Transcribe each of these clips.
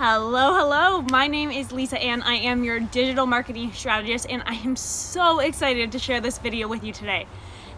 Hello. My name is Lisa Ann. I am your digital marketing strategist, and I am so excited to share this video with you today.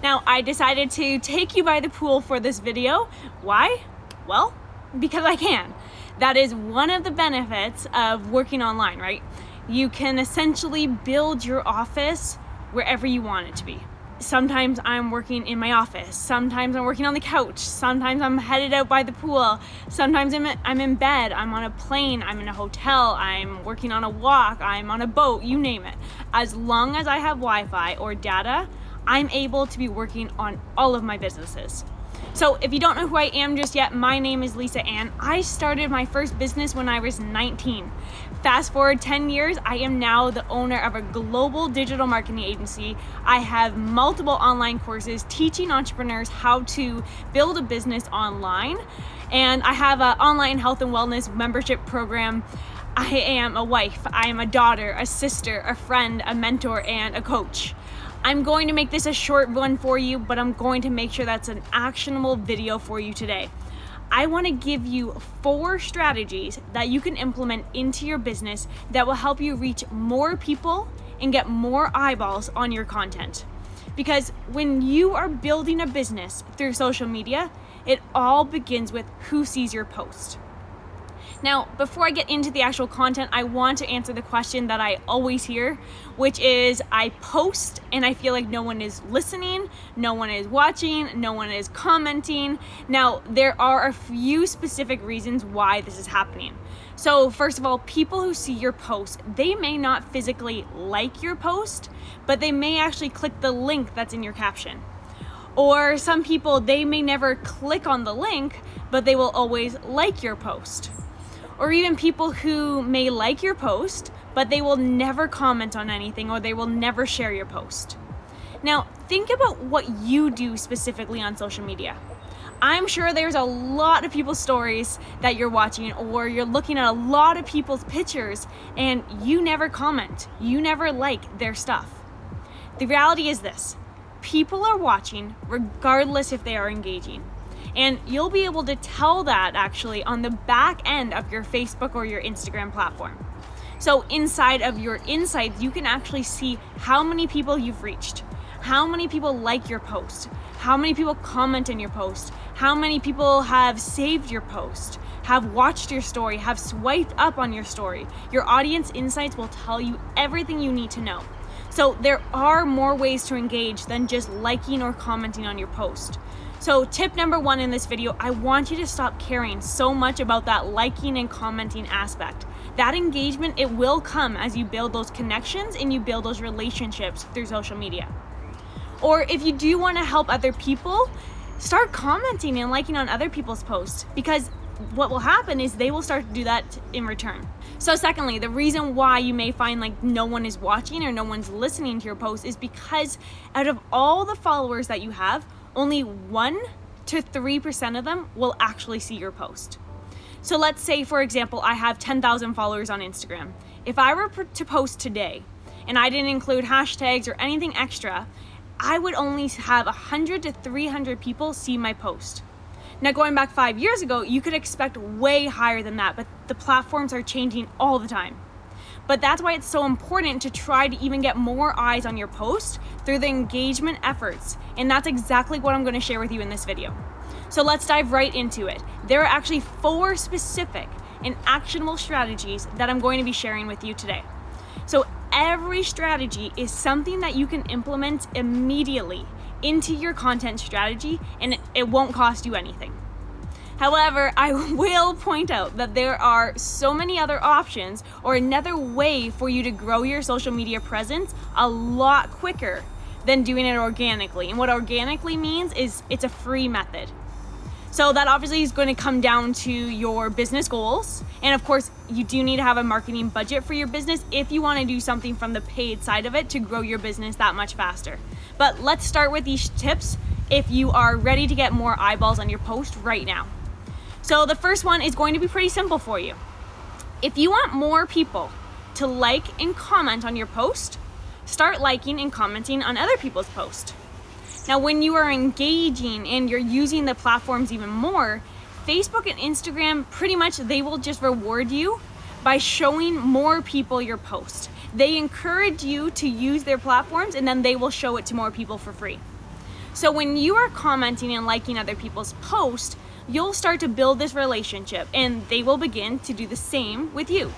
Now, I decided to take you by the pool for this video. Why? Well, because I can. That is one of the benefits of working online, right? You can essentially build your office wherever you want it to be. Sometimes I'm working in my office, sometimes I'm working on the couch, sometimes I'm headed out by the pool, sometimes I'm in bed, I'm on a plane, I'm in a hotel, I'm working on a walk, I'm on a boat, you name it. As long as I have Wi-Fi or data, I'm able to be working on all of my businesses. So if you don't know who I am just yet, my name is Lisa Ann. I started my first business when I was 19. Fast forward 10 years, I am now the owner of a global digital marketing agency. I have multiple online courses teaching entrepreneurs how to build a business online. And I have an online health and wellness membership program. I am a wife, I am a daughter, a sister, a friend, a mentor, and a coach. I'm going to make this a short one for you, but I'm going to make sure that's an actionable video for you today. I want to give you 4 strategies that you can implement into your business that will help you reach more people and get more eyeballs on your content. Because when you are building a business through social media, it all begins with who sees your post. Now, before I get into the actual content, I want to answer the question that I always hear, which is I post and I feel like no one is listening, no one is watching, no one is commenting. Now, there are a few specific reasons why this is happening. So first of all, people who see your post, they may not physically like your post, but they may actually click the link that's in your caption. Or some people, they may never click on the link, but they will always like your post. Or even people who may like your post, but they will never comment on anything or they will never share your post. Now, think about what you do specifically on social media. I'm sure there's a lot of people's stories that you're watching, or you're looking at a lot of people's pictures and you never comment, you never like their stuff. The reality is this: people are watching regardless if they are engaging. And you'll be able to tell that actually on the back end of your Facebook or your Instagram platform. So inside of your insights, you can actually see how many people you've reached, how many people like your post, how many people comment in your post, how many people have saved your post, have watched your story, have swiped up on your story. Your audience insights will tell you everything you need to know. So there are more ways to engage than just liking or commenting on your post. So tip number 1 in this video, I want you to stop caring so much about that liking and commenting aspect. That engagement, it will come as you build those connections and you build those relationships through social media. Or if you do want to help other people, start commenting and liking on other people's posts, because what will happen is they will start to do that in return. So secondly, the reason why you may find like no one is watching or no one's listening to your post is because out of all the followers that you have, only 1 to 3% of them will actually see your post. So let's say, for example, I have 10,000 followers on Instagram. If I were to post today and I didn't include hashtags or anything extra, I would only have 100 to 300 people see my post. Now, going back 5 years ago, you could expect way higher than that, but the platforms are changing all the time. But that's why it's so important to try to even get more eyes on your post through the engagement efforts. And that's exactly what I'm going to share with you in this video. So let's dive right into it. There are actually 4 specific and actionable strategies that I'm going to be sharing with you today. So every strategy is something that you can implement immediately into your content strategy, and it won't cost you anything. However, I will point out that there are so many other options or another way for you to grow your social media presence a lot quicker than doing it organically. And what organically means is it's a free method. So that obviously is going to come down to your business goals. And of course, you do need to have a marketing budget for your business if you want to do something from the paid side of it to grow your business that much faster. But let's start with these tips if you are ready to get more eyeballs on your post right now. So the first one is going to be pretty simple for you. If you want more people to like and comment on your post, start liking and commenting on other people's posts. Now, when you are engaging and you're using the platforms even more, Facebook and Instagram, pretty much they will just reward you by showing more people your post. They encourage you to use their platforms, and then they will show it to more people for free. So when you are commenting and liking other people's posts, you'll start to build this relationship, and they will begin to do the same with you.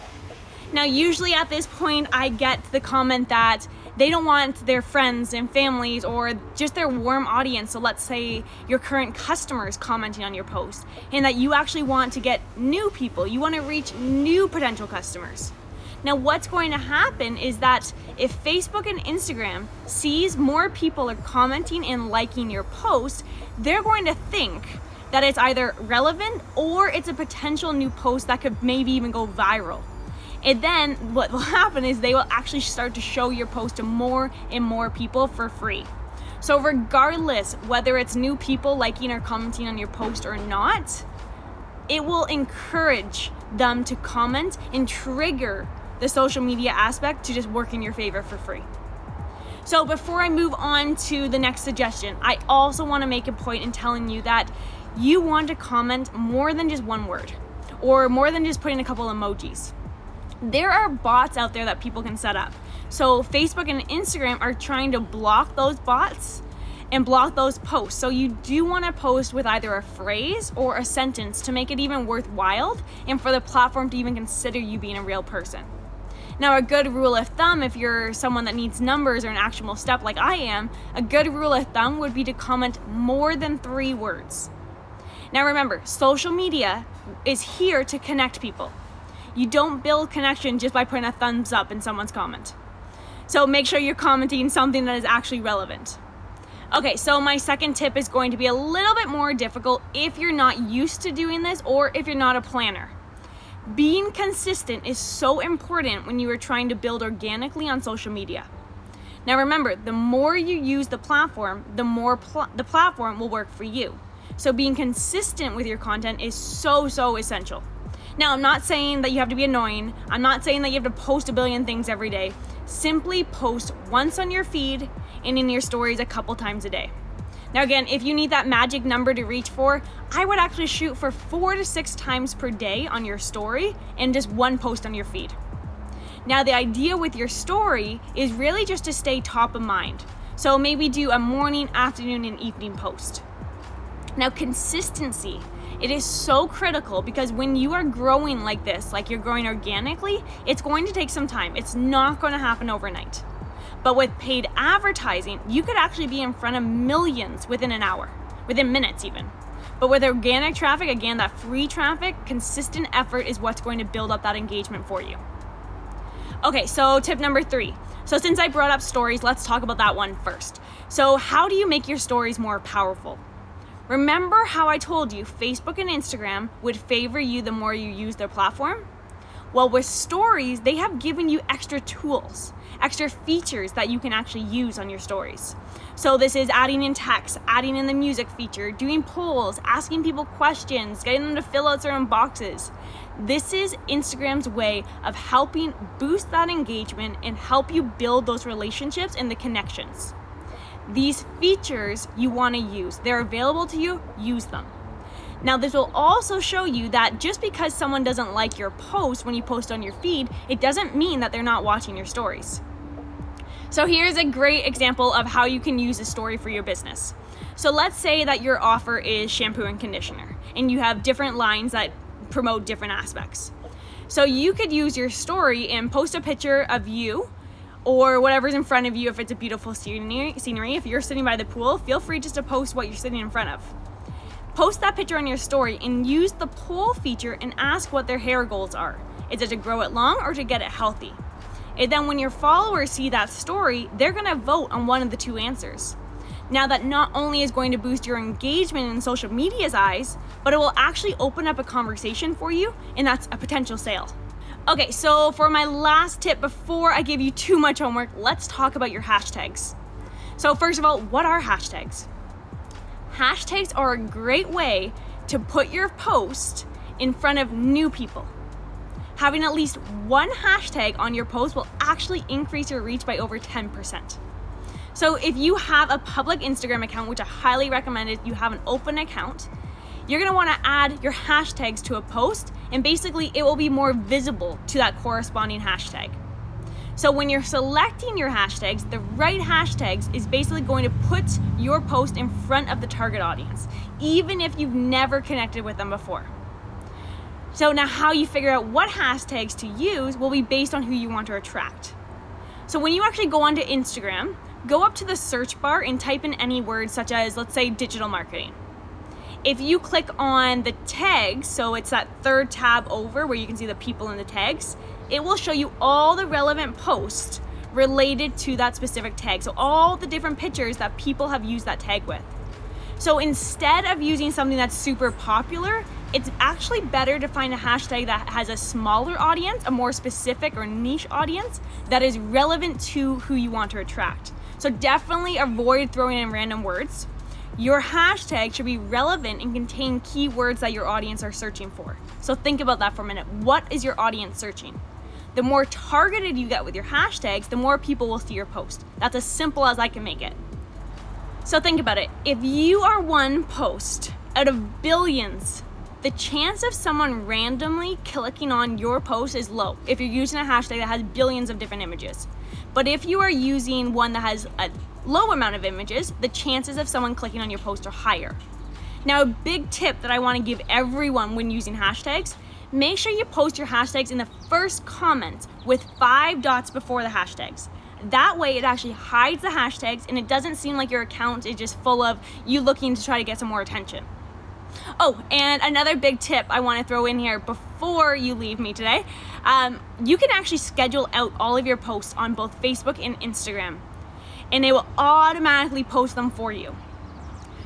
Now, usually at this point, I get the comment that they don't want their friends and families or just their warm audience, so let's say your current customers, commenting on your post, and that you actually want to get new people. You want to reach new potential customers. Now, what's going to happen is that if Facebook and Instagram sees more people are commenting and liking your post, they're going to think that it's either relevant or it's a potential new post that could maybe even go viral. And then what will happen is they will actually start to show your post to more and more people for free. So regardless whether it's new people liking or commenting on your post or not, it will encourage them to comment and trigger the social media aspect to just work in your favor for free. So before I move on to the next suggestion, I also want to make a point in telling you that you want to comment more than just one word or more than just putting a couple emojis. There are bots out there that people can set up. So Facebook and Instagram are trying to block those bots and block those posts. So you do want to post with either a phrase or a sentence to make it even worthwhile and for the platform to even consider you being a real person. Now, a good rule of thumb, if you're someone that needs numbers or an actionable step like I am, a good rule of thumb would be to comment more than 3 words. Now remember, social media is here to connect people. You don't build connection just by putting a thumbs up in someone's comment. So make sure you're commenting something that is actually relevant. Okay, so my second tip is going to be a little bit more difficult if you're not used to doing this or if you're not a planner. Being consistent is so important when you are trying to build organically on social media. Now remember, the more you use the platform, the more the platform will work for you. So being consistent with your content is so essential. Now, I'm not saying that you have to be annoying. I'm not saying that you have to post a billion things every day. Simply post once on your feed and in your stories a couple times a day. Now again, if you need that magic number to reach for, I would actually shoot for 4 to 6 times per day on your story and just 1 post on your feed. Now the idea with your story is really just to stay top of mind. So maybe do a morning, afternoon, and evening post. Now consistency, it is so critical because when you are growing like this, like you're growing organically, it's going to take some time. It's not going to happen overnight. But with paid advertising, you could actually be in front of millions within an hour, within minutes even. But with organic traffic, again, that free traffic, consistent effort is what's going to build up that engagement for you. Okay, so tip number 3. So since I brought up stories, let's talk about that one first. So how do you make your stories more powerful? Remember how I told you Facebook and Instagram would favor you the more you use their platform? Well, with stories, they have given you extra tools, extra features that you can actually use on your stories. So this is adding in text, adding in the music feature, doing polls, asking people questions, getting them to fill out certain boxes. This is Instagram's way of helping boost that engagement and help you build those relationships and the connections. These features you want to use. They're available to you, use them. Now this will also show you that just because someone doesn't like your post when you post on your feed, it doesn't mean that they're not watching your stories. So here's a great example of how you can use a story for your business. So let's say that your offer is shampoo and conditioner, and you have different lines that promote different aspects. So you could use your story and post a picture of you or whatever's in front of you. If it's a beautiful scenery, if you're sitting by the pool, feel free just to post what you're sitting in front of. Post that picture on your story and use the poll feature and ask what their hair goals are. Is it to grow it long or to get it healthy? And then when your followers see that story, they're gonna vote on one of the 2 answers. Now that not only is going to boost your engagement in social media's eyes, but it will actually open up a conversation for you, and that's a potential sale. Okay, so for my last tip, before I give you too much homework, let's talk about your hashtags. So first of all, what are hashtags? Hashtags are a great way to put your post in front of new people. Having at least one hashtag on your post will actually increase your reach by over 10%. So if you have a public Instagram account, which I highly recommend if you have an open account, you're gonna wanna add your hashtags to a post and basically it will be more visible to that corresponding hashtag. So when you're selecting your hashtags, the right hashtags is basically going to put your post in front of the target audience, even if you've never connected with them before. So now how you figure out what hashtags to use will be based on who you want to attract. So when you actually go onto Instagram, go up to the search bar and type in any word such as, let's say, digital marketing. If you click on the tags, so it's that third tab over where you can see the people in the tags, it will show you all the relevant posts related to that specific tag. So all the different pictures that people have used that tag with. So instead of using something that's super popular, it's actually better to find a hashtag that has a smaller audience, a more specific or niche audience that is relevant to who you want to attract. So definitely avoid throwing in random words. Your hashtag should be relevant and contain keywords that your audience are searching for. So think about that for a minute. What is your audience searching? The more targeted you get with your hashtags, the more people will see your post. That's as simple as I can make it. So think about it. If you are one post out of billions, the chance of someone randomly clicking on your post is low if you're using a hashtag that has billions of different images. But if you are using one that has a low amount of images, the chances of someone clicking on your post are higher. Now, a big tip that I want to give everyone when using hashtags, make sure you post your hashtags in the first comment with 5 dots before the hashtags. That way it actually hides the hashtags and it doesn't seem like your account is just full of you looking to try to get some more attention. Oh, and another big tip I want to throw in here before you leave me today, you can actually schedule out all of your posts on both Facebook and Instagram, and it will automatically post them for you.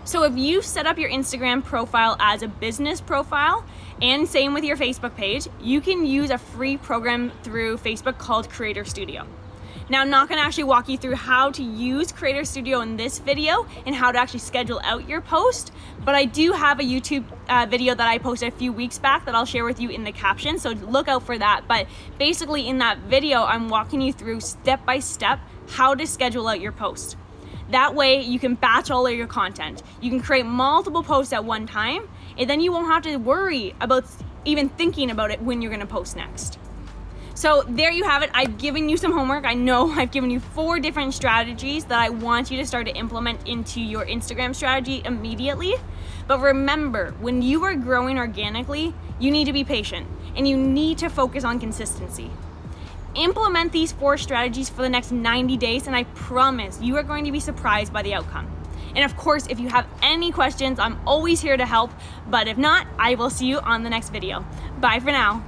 So if you set up your Instagram profile as a business profile, and same with your Facebook page, you can use a free program through Facebook called Creator Studio. Now, I'm not going to actually walk you through how to use Creator Studio in this video and how to actually schedule out your post, but I do have a YouTube video that I posted a few weeks back that I'll share with you in the caption, so look out for that. But basically in that video, I'm walking you through step by step how to schedule out your post. That way you can batch all of your content. You can create multiple posts at one time, and then you won't have to worry about even thinking about it when you're going to post next. So there you have it. I've given you some homework. I know I've given you 4 different strategies that I want you to start to implement into your Instagram strategy immediately. But remember, when you are growing organically, you need to be patient and you need to focus on consistency. Implement these 4 strategies for the next 90 days and I promise you are going to be surprised by the outcome. And of course, if you have any questions, I'm always here to help. But if not, I will see you on the next video. Bye for now.